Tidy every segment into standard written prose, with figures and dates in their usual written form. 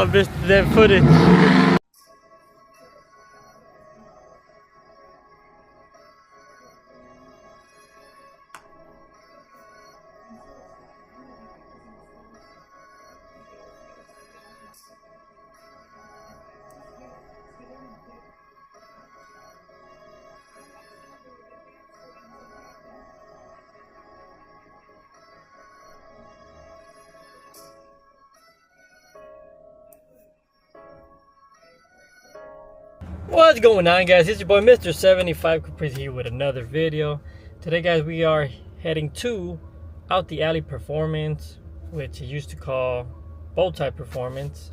love this that footage. What's going on, guys? It's your boy Mr. 75 Caprice here with another video. Today, guys, we are heading to Out the Alley Performance, which is used to call Bowtie Performance.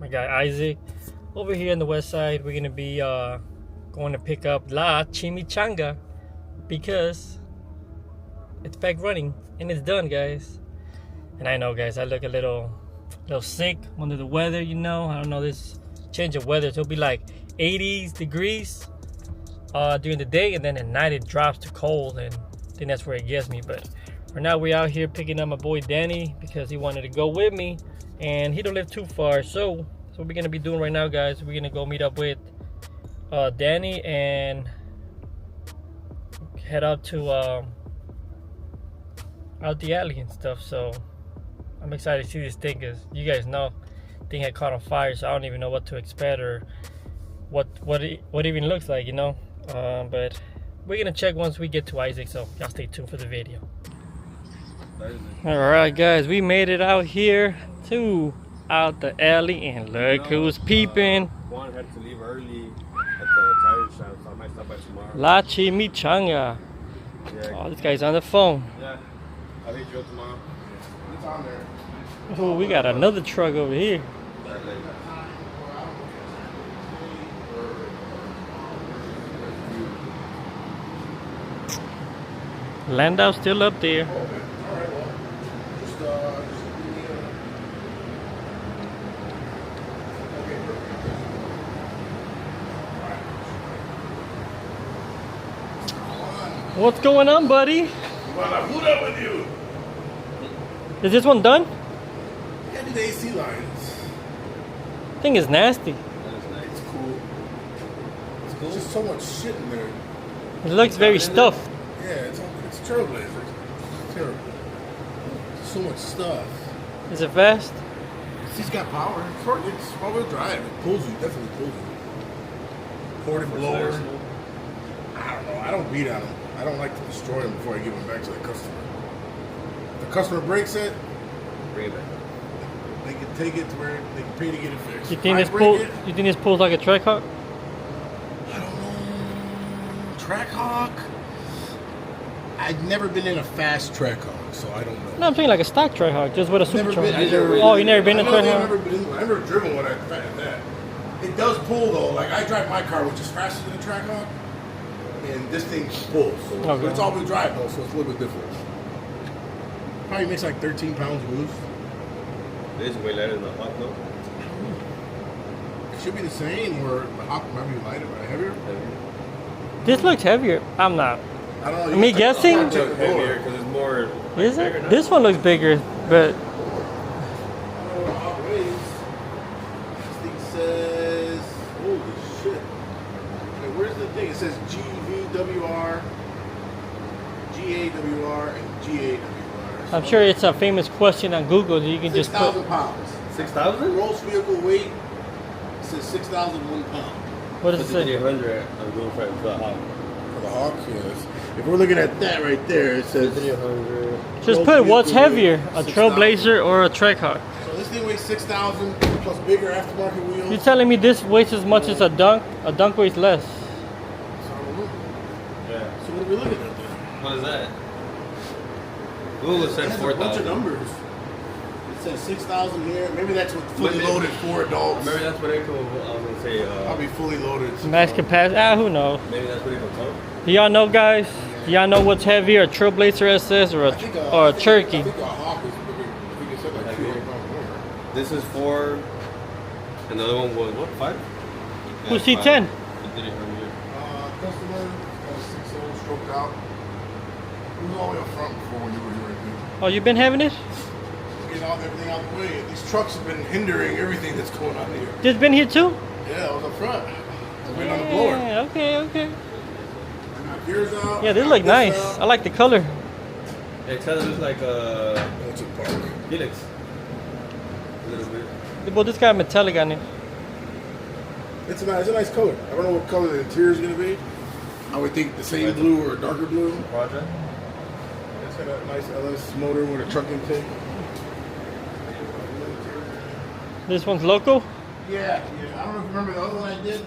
My guy Isaac over here on the west side. We're gonna be going to pick up La Chimichanga because it's back running and it's done, guys. And I know, guys, I look a little sick, under the weather, you know. I don't know, this change of weather, so it'll be like 80s degrees during the day, and then at night it drops to cold, and I think that's where it gets me. But for now, we're out here picking up my boy Danny because he wanted to go with me, and he don't live too far. So what we're gonna be doing right now, guys, we're gonna go meet up with Danny and head out to Out the Alley and stuff. So I'm excited to see this thing, because you guys know the thing had caught on fire, so I don't even know what to expect or what it even looks like, you know. But we're gonna check once we get to Isaac, so y'all stay tuned for the video. All right, guys, we made it out here to Out the Alley, and look who's peeping. Juan had to leave early at the tire shop, so I might stop by tomorrow. La Chimichanga. Yeah. Oh, this guy's on the phone. Yeah, I'll hit you up tomorrow. It's on there. Oh, we got another truck over here. Landau's still up there. What's going on, buddy? With you. Is this one done? Yeah, the AC lines. Thing is nasty. It's cool. It's cool. There's just so much shit in there. It looks very stuffed. Yeah, it's trailblazer. It's terrible. So much stuff. Is it fast? He's got power. It's all-wheel drive. It pulls you. Definitely pulls you. Ported blower. I don't know. I don't beat on them. I don't like to destroy them before I give them back to the customer. If the customer breaks it, Bring it back. they can take it to where they can pay to get it fixed. You think this pulls like a Trackhawk? I don't know. Trackhawk? I've never been in a fast Trackhawk, so I don't know. No, I'm saying like a stock Trackhawk, just with a super truck. You never been in a Trackhawk? I've never driven one at that. It does pull though. Like I drive my car, which is faster than a Trackhawk, and this thing pulls. So, okay. But it's all-wheel drive though, so it's a little bit different. Probably makes like 13 pounds loose. It is way lighter than the Hawk, though. It should be the same, or the Hawk might be lighter, but heavier. This looks heavier. I'm not. I don't know. Me guessing? It's heavier because it's more. Is it? This one looks bigger, but I don't know what Hawk weighs. This thing says, holy shit. Okay, where's the thing? It says GVWR, GAWR, and GAWR. I'm sure it's a famous question on Google that you can just put. 6,000 pounds. 6,000? Gross vehicle weight, it says 6,001 pounds. What does it say? 300 on Google for the Hawk. For the Hawk, yes. If we're looking at that right there, it says 300. Just put what's heavier, a Trailblazer or a Trackhawk. So this thing weighs 6,000 plus bigger aftermarket wheels. You're telling me this weighs as much as a Dunk? A Dunk weighs less. So I don't know. Yeah. So what are we looking at then? What is that? Google said It has a bunch of 4,000. numbers. It says 6,000 here. Maybe that's what fully Maybe- loaded for adults. Maybe that's what they call. I was gonna say. Probably fully loaded. Max capacity. Who knows? Maybe that's what they call. Do y'all know, guys? Do y'all know what's heavier, a Trailblazer SS or a Cherokee? I think a Hawk is bigger. I think it said like 200 pounds more. This is 4, and the other one was what, 5? Who's C10? Customer, 6.0 stroked out. It was all the way up front before when you were here, I think. Oh, you been having it? get everything out the way. These trucks have been hindering everything that's going on here. Just been here too? Yeah, I was up front. I've been on the blower. Yeah, okay. Gears out. Yeah, they look nice. I like the color. Yeah, it kind of looks like That's a park. Helix. A little bit. Well, this got metallic on it. It's a nice color. I don't know what color the interior is going to be. I would think the same blue or a darker blue. Roger. It's got a nice LS motor with a truck intake. This one's local? Yeah. I don't know if you remember the other one I did.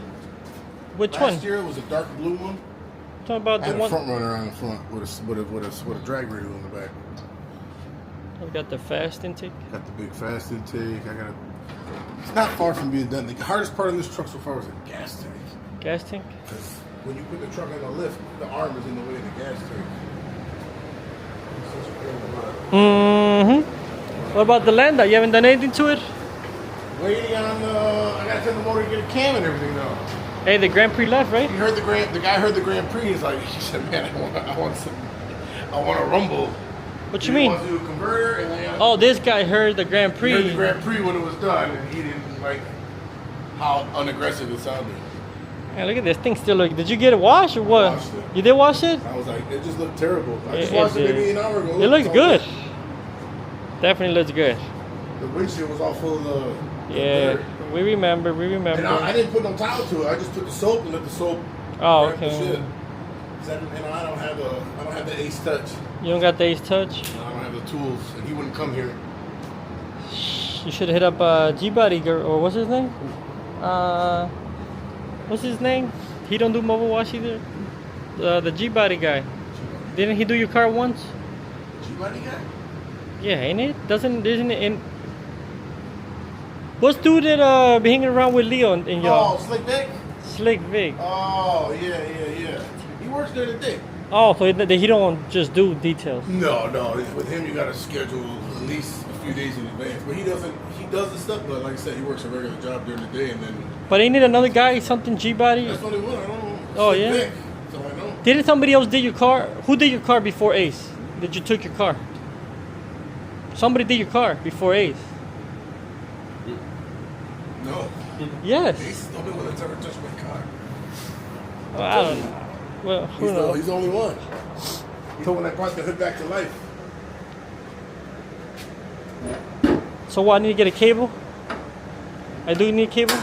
Which Last one? Last year it was a dark blue one. Talking about I had the a one. front runner on the front with a drag radial in the back. I've got the fast intake. Got the big fast intake. It's not far from being done. The hardest part of this truck so far was the gas tank. Gas tank? Because when you put the truck on the lift, the arm is in the way of the gas tank. What about the Landa? You haven't done anything to it? Waiting on I gotta tell the motor to get a cam and everything though. Hey, the Grand Prix left, right? He heard the guy heard the Grand Prix. He said, man, I want a rumble. What you mean? He wants to do a converter and then Oh, this guy heard the Grand Prix. he heard the Grand Prix when it was done, and he didn't like how unaggressive it sounded. Man, look at this thing still look. Did you get it washed or what? Washed it. You did wash it? I was like, it just looked terrible. I just It watched it did. maybe an hour ago. It looks all good. good. Definitely looks good. The windshield was all full of the Yeah, dirt. we remember. And I didn't put no towel to it. I just put the soap and let the soap. Oh, grab the okay. shit. 'Cause I don't have the Ace Touch. You don't got the Ace Touch? I don't have the tools, and he wouldn't come here. You should hit up G-Body girl, or what's his name? What's his name? He don't do mobile wash either. The G-Body guy. Didn't he do your car once? G-Body guy? Yeah, ain't it? Isn't it in? What's dude that be hanging around with Leo in y'all? Oh, Slick Vic? Slick Vic. Oh, yeah. He works there today. Oh, so he don't just do details. No. With him, you got to schedule at least a few days in advance. But he does the stuff, but like I said, he works a regular job during the day, and then. But ain't it another guy, something G-Body? That's what he was. I don't know. Oh, Slick yeah? Vic. So I know. Didn't somebody else did your car? Who did your car before Ace? Did you took your car? Somebody did your car before Ace. No. Yes. Ace is the only one that's ever touched my car. Well, I don't know. Well, who knows? He's the only one. He's the one that brought the hood back to life. So what? I need to get a cable. I do need a cable.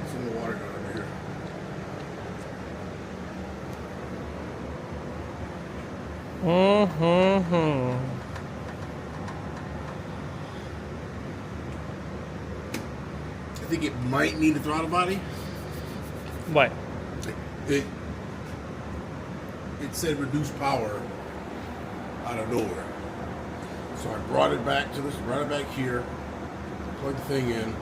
It's in the water down over here. I think it might need a throttle body. What? It said reduce power out of nowhere. So I brought it back here, plugged the thing in.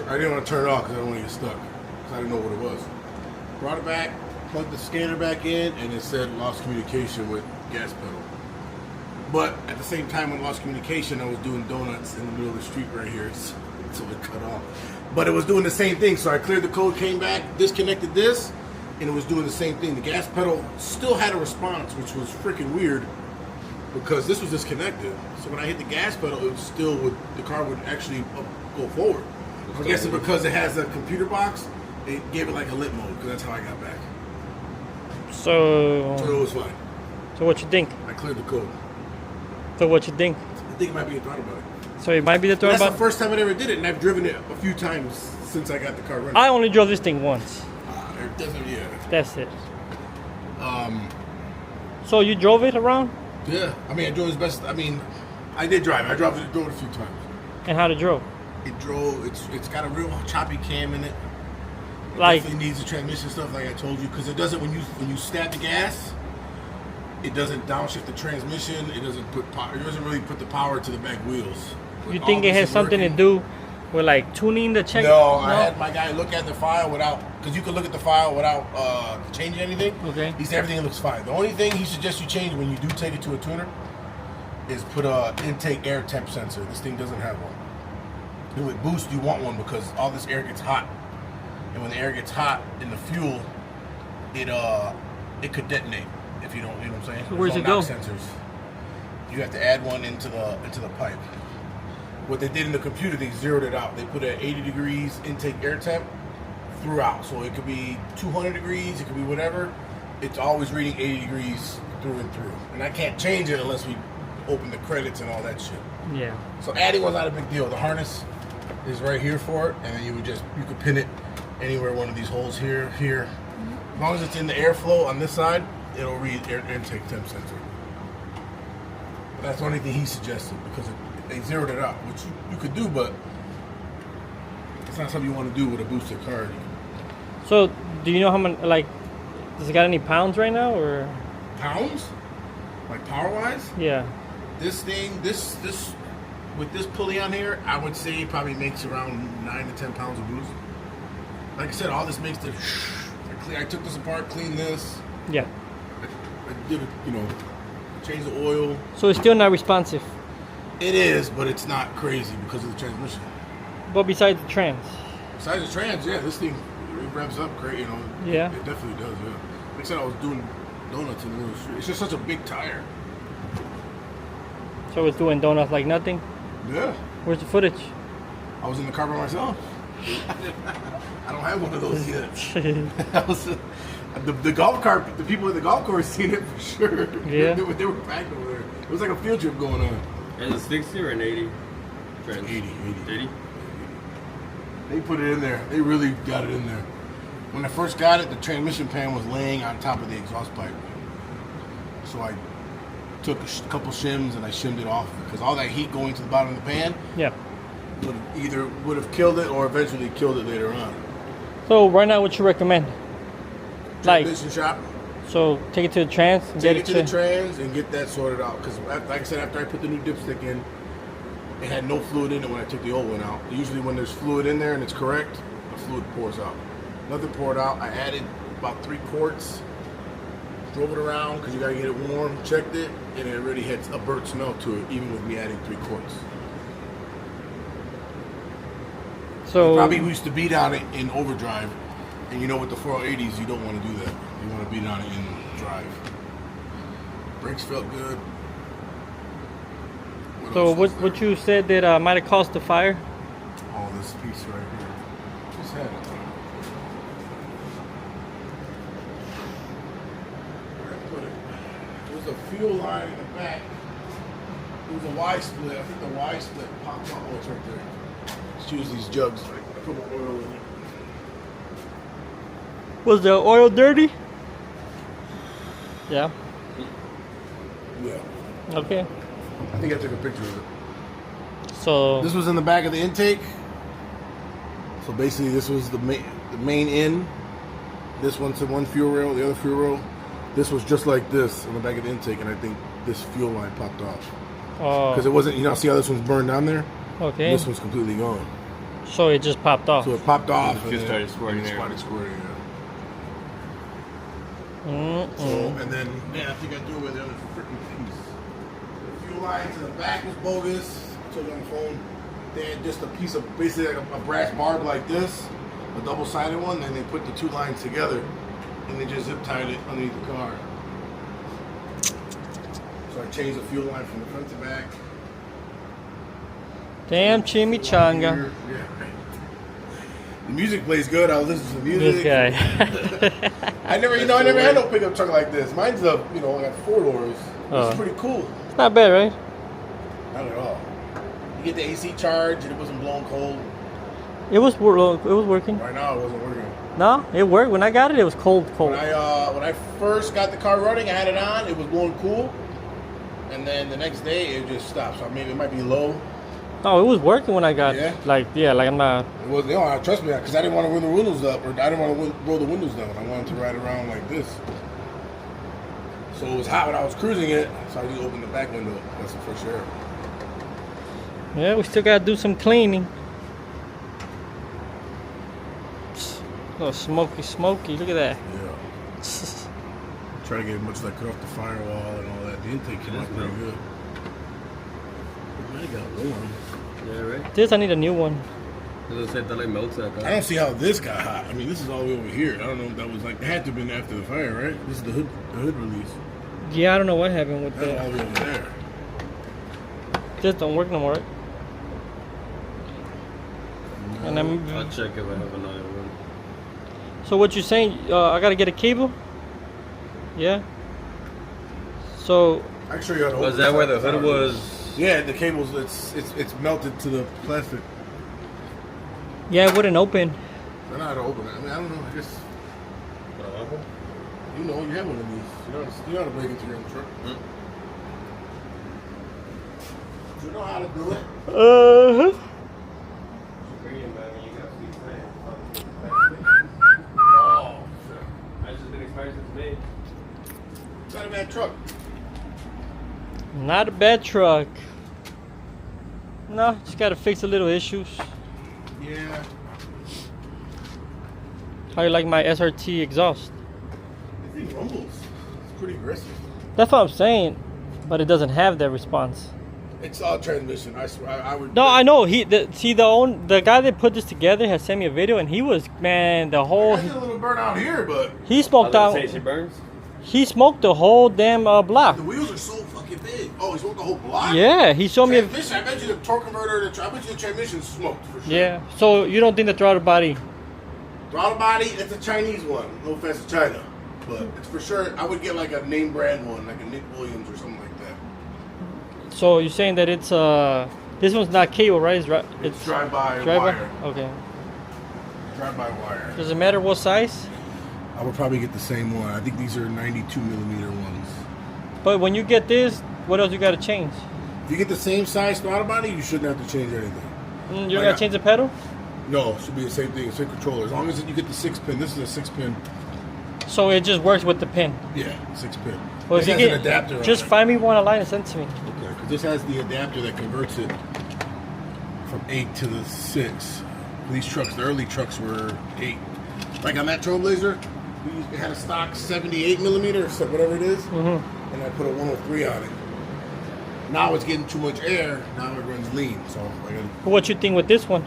I didn't want to turn it off because I don't want to get stuck. Because I didn't know what it was. Brought it back, plugged the scanner back in, and it said lost communication with gas pedal. But at the same time, when lost communication, I was doing donuts in the middle of the street right here, so it cut off. But it was doing the same thing, so I cleared the code, came back, disconnected this, and it was doing the same thing. The gas pedal still had a response, which was freaking weird, because this was disconnected. So when I hit the gas pedal, it still would, the car would actually go forward. I'm guessing because it has a computer box, it gave it like a lit mode, because that's how I got back. So So it was fine. So what you think? I cleared the code. So what you think? I think it might be a throttle body. So it might be the throttle That's body. the first time I ever did it, and I've driven it a few times since I got the car running. I only drove this thing once. It doesn't, yeah. That's it. So you drove it around? Yeah. I mean, I drove as best. I mean, I did drive. I drove it a few times. And how to drove? It drove. It's got a real choppy cam in it. It Like definitely needs the transmission stuff, like I told you, because it doesn't. When you stab the gas, it doesn't downshift the transmission. It doesn't put. It doesn't really put the power to the back wheels. you think it has something to do with like tuning the check? No, I had my guy look at the file without, because you can look at the file without changing anything. Okay. He said everything looks fine. The only thing he suggests you change when you do take it to a tuner is put a intake air temp sensor. This thing doesn't have one. And with boost, you want one because all this air gets hot, and when the air gets hot in the fuel, it could detonate. if you don't, you know what I'm saying? So where's There's it no go? knock sensors. You have to add one into the pipe. What they did in the computer, they zeroed it out. They put at 80 degrees intake air temp throughout. So it could be 200 degrees, it could be whatever. It's always reading 80 degrees through and through. And I can't change it unless we open the credits and all that shit. Yeah. So adding was not a big deal. The harness is right here for it, and then you could pin it anywhere one of these holes here. As long as it's in the airflow on this side, it'll read air intake temp sensor. But that's the only thing he suggested because they zeroed it out, which you could do, but it's not something you want to do with a boosted car. So, do you know how many, like, does it got any pounds right now, or? Pounds? Like power-wise? Yeah. This thing, this with this pulley on here, I would say probably makes around 9 to 10 pounds of boost. Like I said, all this makes the. I took this apart, cleaned this. Yeah. I did it, change the oil. So it's still not responsive. It is, but it's not crazy because of the transmission. But besides the trans. Besides the trans, yeah, this thing it revs up great. Yeah. It definitely does. Yeah. Like I said, I was doing donuts in the middle of the street. It's just such a big tire. So it's doing donuts like nothing. Yeah. Where's the footage? I was in the car by myself. I don't have one of those yet. I was, the golf cart, the people at the golf course seen it for sure. Yeah. They were packed over there. It was like a field trip going on. And it's 60 or an 80? 80. 80? They put it in there. They really got it in there. When I first got it, the transmission pan was laying on top of the exhaust pipe. So I took a couple shims and I shimmed it off because all that heat going to the bottom of the pan would have killed it or eventually killed it later on. So right now, what you recommend? Like, Transmission shop. so take it to the trans. And Take it to the trans and get that sorted out. Because, like I said, after I put the new dipstick in, it had no fluid in it when I took the old one out. Usually, when there's fluid in there and it's correct, the fluid pours out. Nothing poured out. I added about 3 quarts, drove it around because you gotta get it warm. Checked it, and it already had a burnt smell to it, even with me adding 3 quarts. So Probably we used to beat on it in overdrive, and with the 480s, you don't want to do that. You want to beat on it in drive. Brakes felt good. So else was there? what you said that might have caused the fire? Oh, this piece right here. Just had it. Where I put it? There was a fuel line in the back. It was a Y split. I think the Y split popped out. Oh, it's right there. Let's use these jugs. I put my oil in it. Was the oil dirty? Yeah. Yeah. Okay. I think I took a picture of it. So This was in the back of the intake. So basically, this was the main in. This one's the one fuel rail, the other fuel rail. This was just like this on the back of the intake, and I think this fuel line popped off because it wasn't. See how this one's burned down there? Okay. This one's completely gone. So it just popped off. So it popped off. It just started squirting air. Started squirting air. Mm-mm. So, and then, I think I threw away the other freaking piece. The fuel line to the back was bogus. I told you on the phone. They had just a piece of, basically like a brass barb like this, a double-sided one, then they put the 2 lines together, and they just zip-tied it underneath the car. So I changed the fuel line from the front to back. Damn chimichanga. Yeah, right. The music plays good. I was listening to the music. This guy. I never had no pickup truck like this. Mine's I got 4 doors. It's pretty cool. It's not bad, right? Not at all. You get the AC charge and it wasn't blowing cold. It was working. Right now it wasn't working. No, it worked. When I got it, it was cold. When I first got the car running, I had it on. It was blowing cool, and then the next day it just stopped. So maybe it might be low. No, it was working when I got Yeah? it. Like I'm not. It was trust me, because I didn't want to roll the windows up, or I didn't want to roll the windows down. I wanted to ride around like this. So it was hot when I was cruising it, so I just opened the back window. Got some fresh air. Yeah, we still gotta do some cleaning. Oh, smoky. Look at that. Yeah. Try to get as much as I could off the firewall and all that. The intake came out pretty good. I got warm. Yeah, right? This I need a new one. I don't see how this got hot. I mean, this is all the way over here. I don't know if that was like, it had to have been after the fire, right? This is the hood release. Yeah, I don't know what happened with That's that. all the way over there. Just don't work no more. Right? And I'll check if I have another one. So what you're saying? I gotta get a cable. Yeah. So. I can show you how to Was open that the where the top. hood was? Yeah, the cables. It's melted to the plastic. Yeah, it wouldn't open. I know how to open it. I mean, I don't know. I guess you know you have one of these. You know how to break into your own truck. You know how to do it. Uh-huh. Oh, shit. That's just been expired since May. It's not a bad truck. Not a bad truck. No, just gotta fix a little issues. Yeah. How you like my SRT exhaust? I think rumbles. It's pretty aggressive. That's what I'm saying, but it doesn't have that response. It's all transmission. I swear. I would. No, I know. The guy that put this together has sent me a video, and he was the whole. I did a little burn out here, but He smoked out. She burns? He smoked the whole damn block. the wheels are so fucking big. Oh, he smoked the whole block. Yeah, he showed me. Transmission. I bet you the torque converter. I bet you the transmission smoked for sure. Yeah. So you don't think the throttle body? Throttle body. It's a Chinese one. No offense to China, but it's for sure. I would get like a name brand one, like a Nick Williams or something like that. So you're saying that it's this one's not cable, right? It's drive-by drive-by? wire. Okay. Drive-by wire. Does it matter what size? I would probably get the same one. I think these are 92 millimeter ones. But when you get this, what else you got to change? If you get the same size throttle body, you shouldn't have to change anything. You don't got to change the pedal? No, it should be the same thing. Same controller. As long as you get the 6-pin. This is a 6-pin. So it just works with the pin. Yeah, 6-pin. Well, This if you has an adapter. on just it. find me one online and send it to me. Okay, because this has the adapter that converts it from 8 to the 6. These trucks, the early trucks were 8. Like on that Trailblazer, we had a stock 78 millimeter, so whatever it is, Mm-hmm. and I put a 103 on it. Now it's getting too much air. Now it runs lean. So What you think with this one?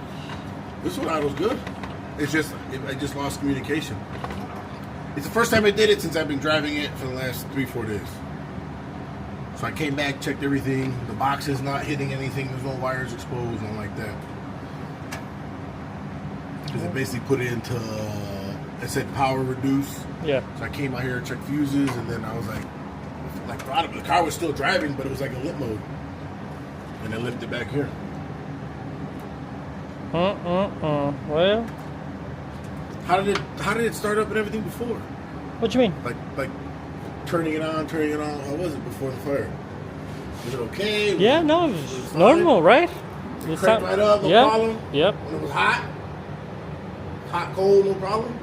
this one I was good. It's just I just lost communication. It's the first time I did it since I've been driving it for the last 3-4 days. So I came back, checked everything. The box is not hitting anything. There's no wires exposed, nothing like that. Because it basically put it into, it said power reduce. Yeah. So I came out here, checked fuses, and then I was like the car was still driving, but it was like a lit mode. And I lifted back here. Well, How did it start up and everything before? what you mean? Like turning it on. How was it before the fire? Was it okay? Yeah, no, Was it's fine? normal, right? It cranked right up, no yeah. problem? Yep. When it was hot, cold, no problem?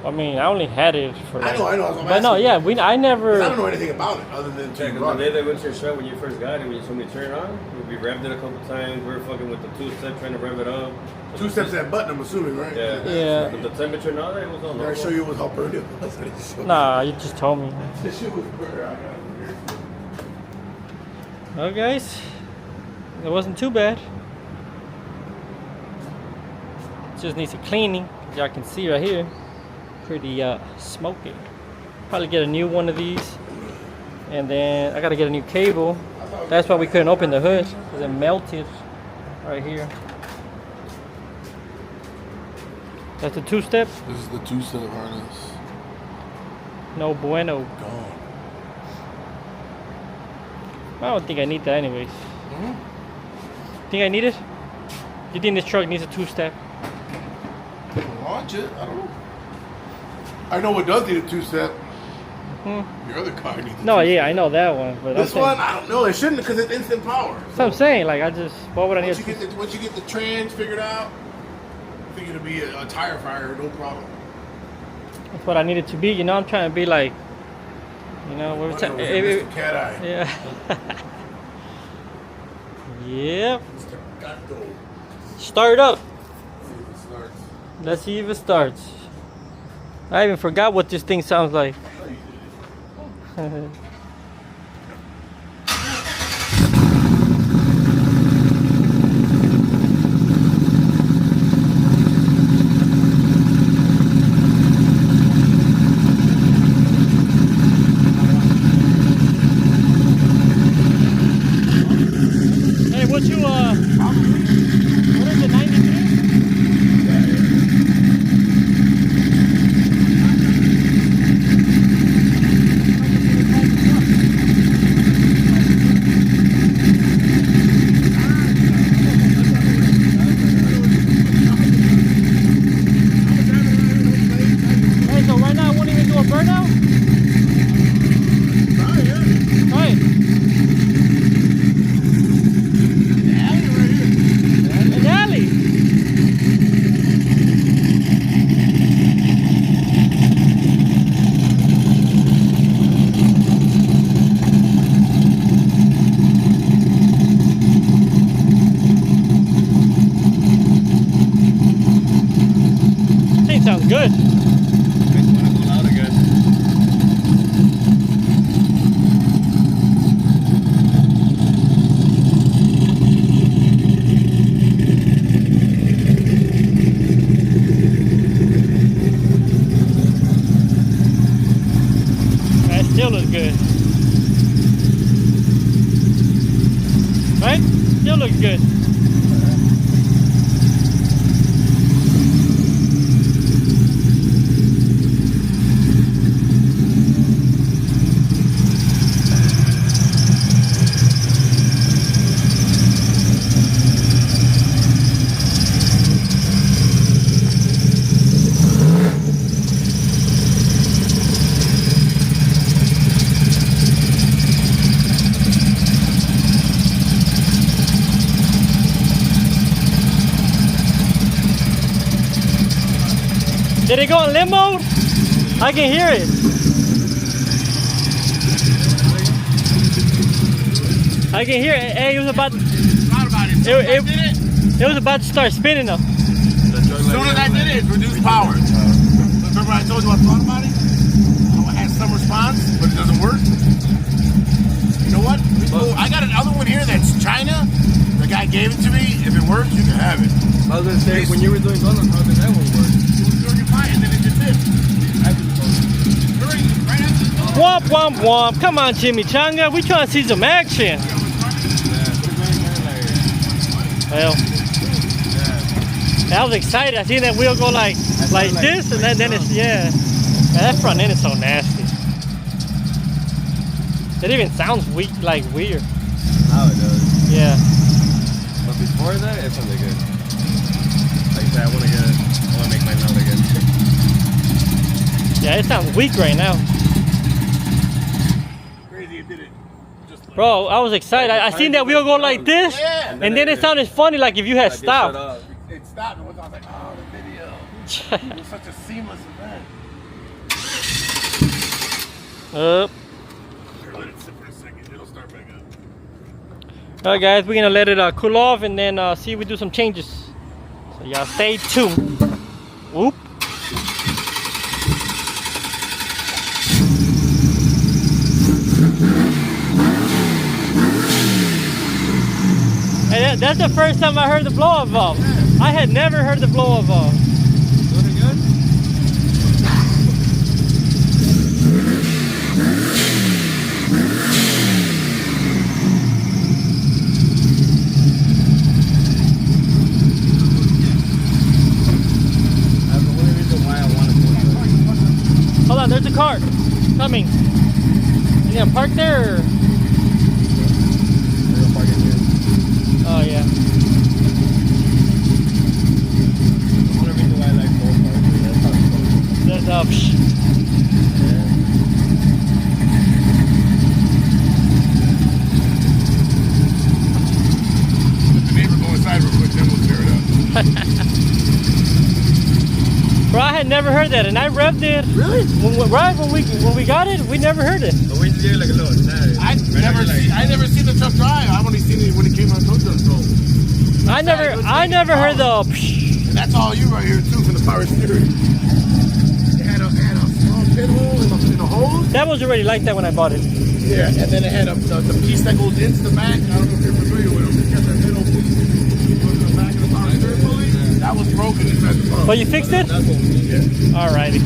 I mean, I only had it for. I know. I'm But no, asking. yeah, I never. 'Cause I don't know anything about it other than Yeah, because the day they went to your shop when you first got it, when you told me to turn it on, we revved it a couple times. We were fucking with the 2-step trying to rev it up. 2 steps that button, I'm assuming, right? Yeah. Yeah. But the temperature and all that, it was all Did I normal. show you how burned it was? I didn't show you. Nah, you just told me. This shit was burned. I got it here. Well, guys, it wasn't too bad. Just needs a cleaning. Y'all can see right here. Pretty smoky. Probably get a new one of these. And then I gotta get a new cable. That's why we couldn't open the hood, because it melted right here. That's the 2-step. This is the 2-step harness. No bueno. Gone. I don't think I need that anyways. Mm-hmm. Think I need it? You think this truck needs a 2-step? Launch it. I don't know. I know what does need a 2-step. Hmm. Your other car needs a No, 2-step. yeah, I know that one. But This I'm saying, one, I don't know. It shouldn't because it's instant power. that's what I'm saying. Like, what would I need? Once you get the trans figured out, I think it'll be a tire fire, no problem. That's what I need it to be. You know, I'm trying to be like, you know, what was Mr. Cat Eye. yeah. Yep. Mr. Gato. Start up. See if it starts. Let's see if it starts. I even forgot what this thing sounds like. Oh, you did it. sounds good. Makes me wanna go loud again. That still looks good. Right? Still looks good. Did it go in limp mode? I can hear it. I can hear it. Hey, it was about. It was about to start spinning though. As soon as I did it, it reduced power. Remember I told you about Throttle body? How it has some response, but it doesn't work. You know what? I got another one here that's China. The guy gave it to me. If it works, you can have it. I was gonna say, when you were doing Throttle, how did that one work? And then it did this. Right after the Womp womp womp. Come on, Chimichanga. We trying to see some action. Well, I was excited. I seen that wheel go like this, and then it's yeah. That front end is so nasty. It even sounds weak, like weird. Now it does. Yeah. But before that, it sounded good. Like I said, I wanna make mine loud again. Yeah, it sounds weak right now. crazy it did it. Just like Bro, I was excited. I seen that wheel go like this, yeah. and then it sounded funny like if you had stopped. It stopped, and I was like, oh, the video. It was such a seamless event. Up. Here, let it sit for a second. It'll start back up. All right, guys, we're gonna let it cool off and then see if we do some changes. So y'all stay tuned. Whoop. Hey, that's the first time I heard the blow-off valve. I had never heard the blow-off valve. Doing it good? That's the only reason why I want to do it. Hold on, there's a car coming. You gonna park there? Or? We're gonna park in here. Oh yeah. The only reason why I like full parking, that's how it's There's a. Let the neighbor go inside real quick, then we'll tear it up. Bro, I had never heard that, and I revved it. Really? When we got it, we never heard it. But we just get like a little snag. I never seen the truck drive. I've only seen it when it came on tow truck. So I never heard the. and that's all you right here too from the power steering. It had a small pinhole in the hose. That was already like that when I bought it. Yeah, and then it had the piece that goes into the back. I don't know if you're familiar with them. It's got that middle piece goes to the back of the power steering pulley. That was broken inside the pump. But you fixed it? That's what we need. Yeah. Alrighty.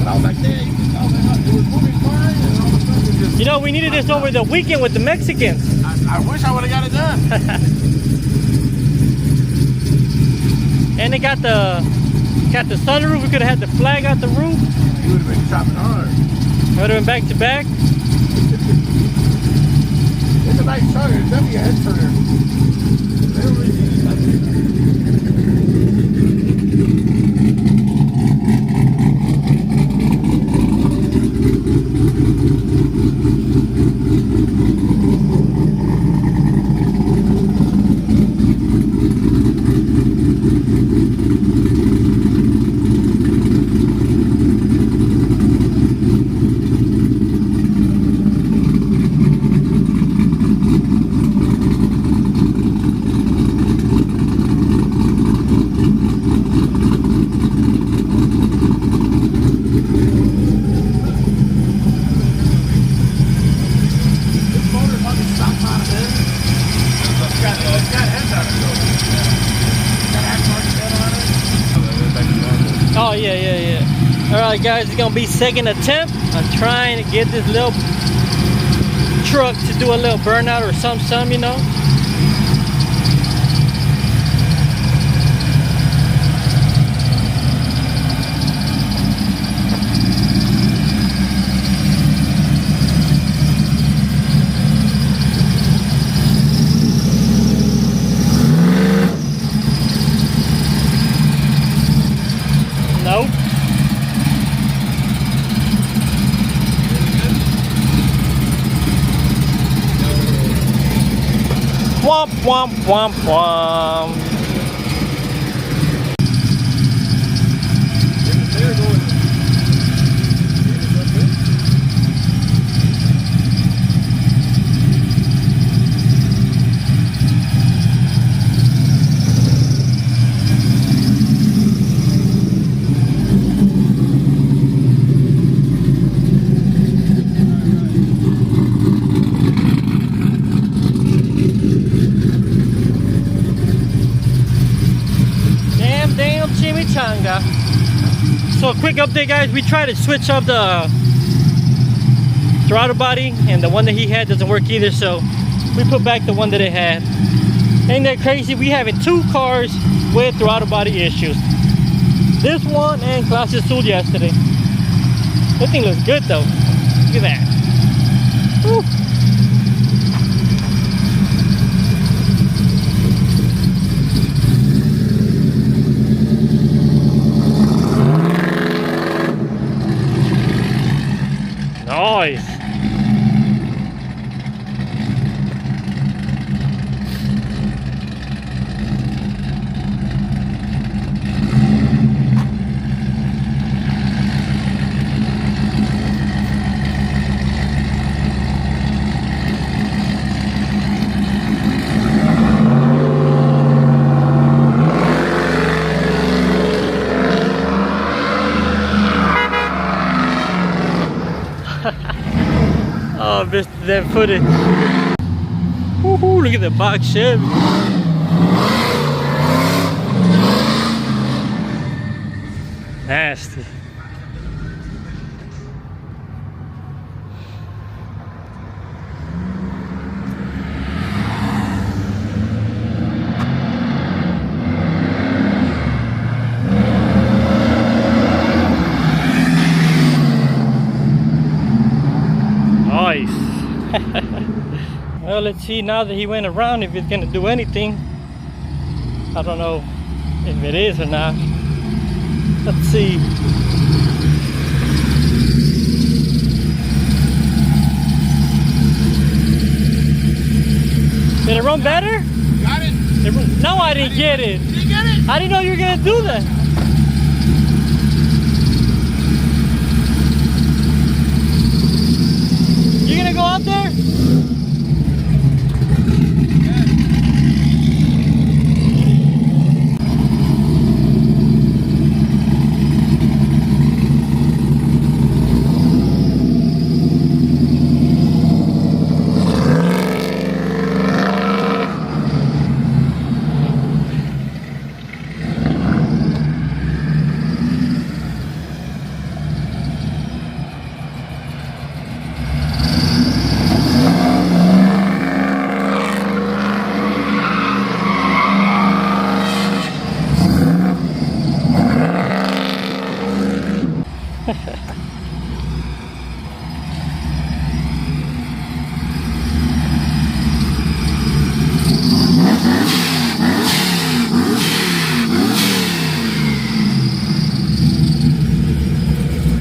But I was like, damn, it was moving fine, and all of a sudden it just. You know, we needed this over the weekend with the Mexicans. I wish I would have got it done. And it got the sunroof. We could have had the flag out the roof. You would have been chopping hard. It would have been back to back. It's a nice truck. It's definitely a head turner. They don't really need it like that. yeah. Alright guys, it's gonna be second attempt. I'm trying to get this little truck to do a little burnout or some, you know. Nope. Womp womp womp womp. Damn Chimichanga. So quick update guys, we tried to switch up the throttle body and the one that he had doesn't work either, so we put back the one that it had. Ain't that crazy? We having two cars with throttle body issues. This one and Clase Azul yesterday. That thing looks good though. Look at that. Woo. Nice. Oh, missed that footage. Woohoo, look at the box Chevy. Nasty. Nice. Well, let's see now that he went around if it's gonna do anything. I don't know if it is or not. Let's see. Did it run better? Got it? No, I didn't get it. Did you get it? I didn't know you were gonna do that. You gonna go out there?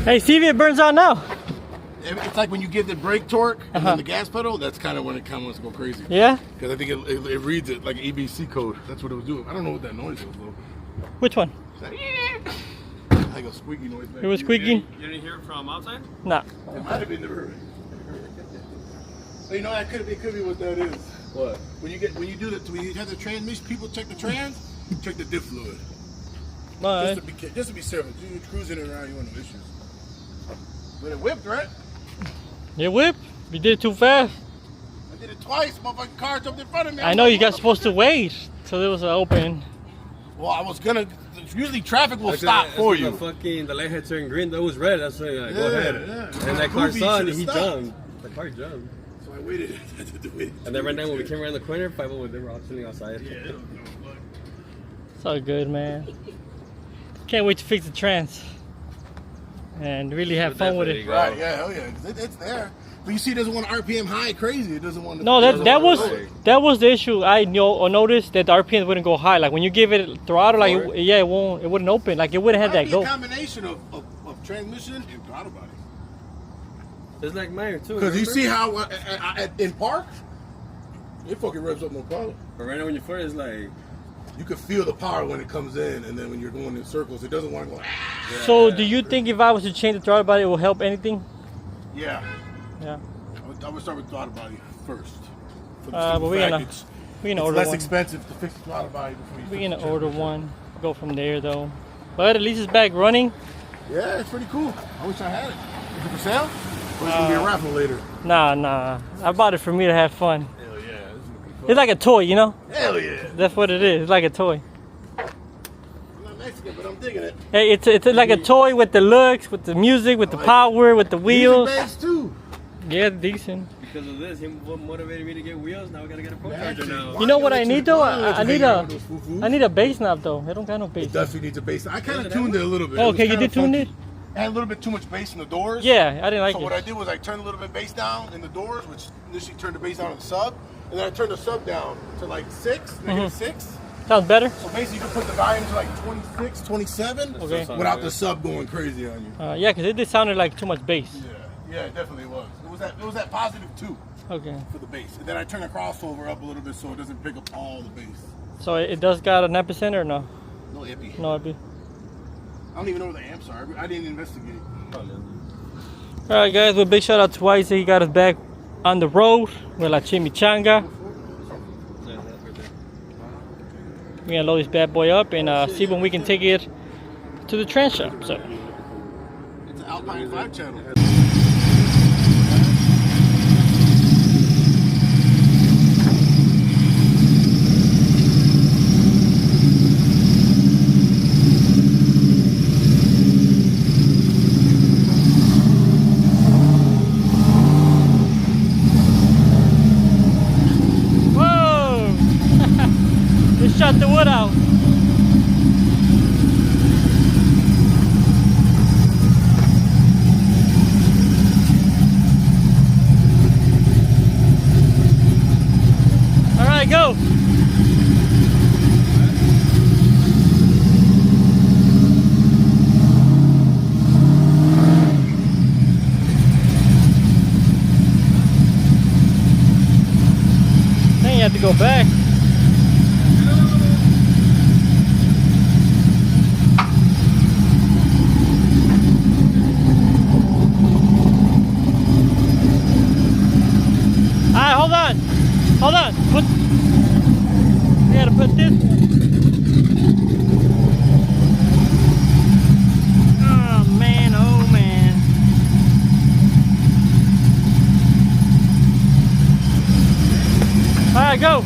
Hey, see if it burns out now. It's like when you give the brake torque and then the gas pedal, that's kind of when it kind of wants to go crazy. Yeah? Because I think it reads it like an EBC code. That's what it was doing. I don't know what that noise was though. Which one? Like a squeaky noise. It was squeaking? You didn't hear it from outside? Nah. It might have been the river. So you know, it could be what that is. What? When you have the transmission, people check the trans, check the diff fluid. Alright. Just to be safe. You're cruising around, you want no issues. But it whipped, right? You whip? You did it too fast. I did it twice. Motherfucking car jumped in front of me. I know you got supposed to wait till it was open. Well, I was gonna. Usually traffic will That's stop it, for that's you. the light had turned green. That was red. That's why like, go Yeah, ahead. yeah. And that car Movie saw it and should've he stopped. jumped. The car jumped. So I waited. And then right now when we came around the corner, 5 they were all chilling outside. Yeah. It's all good, man. Can't wait to fix the trans and really have fun with it. Right? Yeah. Hell yeah. 'Cause it's there. But you see, it doesn't want RPM high crazy. It doesn't want. No, that was the issue. I noticed that the RPMs wouldn't go high. Like when you give it throttle, like it wouldn't open. Like it wouldn't have that go. A combination of transmission and throttle body. It's like mine too. Because you see how in park, it fucking revs up no problem. But right now when you first, it's like You can feel the power when it comes in, and then when you're going in circles, it doesn't want to go. So, do you think if I was to change the throttle body, it will help anything? Yeah. Yeah. I would start with throttle body first. For the But simple we're fact gonna it's order less one. expensive to fix the throttle body before you. We're gonna order one. Go from there though. But at least it's back running. Yeah, it's pretty cool. I wish I had it. Is it for sale? Or is it gonna be a raffle later? Nah. I bought it for me to have fun. Hell yeah, this is gonna be fun. It's like a toy, you know? Hell yeah. That's what it is. It's like a toy. I'm not Mexican, but I'm digging it. Hey, it's like a toy with the looks, with the music, with the power, with the wheels. Music bass too. Yeah, decent. because of this, him motivated me to get wheels. Now I gotta get a pro charger now. You know what I need though? I need a bass knob though. I don't got no bass. It definitely needs a bass. I kind of tuned it a little bit. Oh, It was okay, you kinda did tune funky. it? I had a little bit too much bass in the doors. Yeah, I didn't like So it. what I did was I turned a little bit bass down in the doors, which initially turned the bass down on the sub, and then I turned the sub down to like 6, negative 6. Sounds better. So basically you can put the volume to like 26, 27 Okay. without the sub going crazy on you. Yeah, because it just sounded like too much bass. Yeah, it definitely was. It was that positive 2 Okay. for the bass. And then I turned the crossover up a little bit so it doesn't pick up all the bass. So it does got an epicenter or no? No epi. No epi. I don't even know where the amps are. I didn't investigate. All right, guys. Well, big shout out to Wise. He got us back on the road with La Chimichanga. We're gonna load this bad boy up and see when we can take it to the trans shop. So. It's an Alpine 5 channel. Whoa! Just shut the wood out. All right, go. Then you have to go back. Alright, hold on. Hold on. We gotta put this. Oh man, oh man. Alright, go.